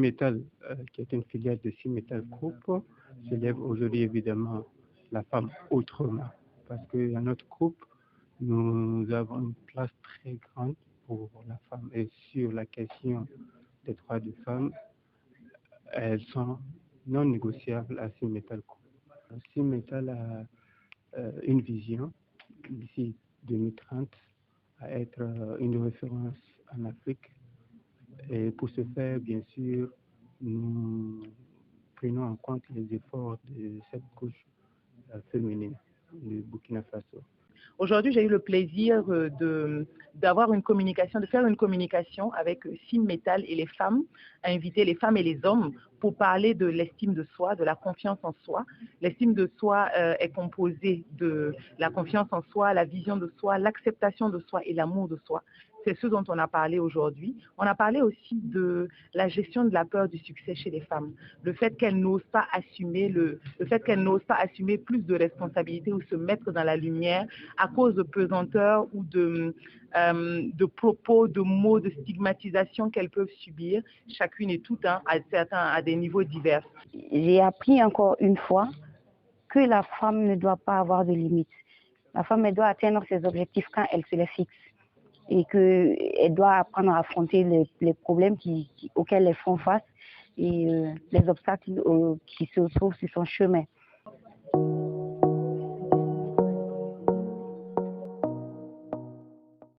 Metal, qui est une filiale de Metal Group, s'élève aujourd'hui évidemment la femme autrement. Parce que dans notre groupe, nous avons une place très grande pour la femme. Et sur la question des droits des femmes, elles sont non négociables à Metal Group. Metal a une vision d'ici 2030 à être une référence en Afrique. Et pour ce faire, bien sûr, nous prenons en compte les efforts de cette couche féminine du Burkina Faso. Aujourd'hui, j'ai eu le plaisir d'avoir une communication, de faire une communication avec Metal et les femmes, à inviter les femmes et les hommes pour parler de l'estime de soi, de la confiance en soi. L'estime de soi est composée de la confiance en soi, la vision de soi, l'acceptation de soi et l'amour de soi. C'est ce dont on a parlé aujourd'hui. On a parlé aussi de la gestion de la peur du succès chez les femmes. Le fait qu'elles n'osent pas assumer le fait qu'elles n'osent pas assumer plus de responsabilités ou se mettre dans la lumière à cause de pesanteurs ou de propos, de mots, de stigmatisation qu'elles peuvent subir, chacune et toutes, à des niveaux divers. J'ai appris encore une fois que la femme ne doit pas avoir de limites. La femme, elle doit atteindre ses objectifs quand elle se les fixe et qu'elle doit apprendre à affronter les problèmes auxquels elles font face et les obstacles qui se trouvent sur son chemin.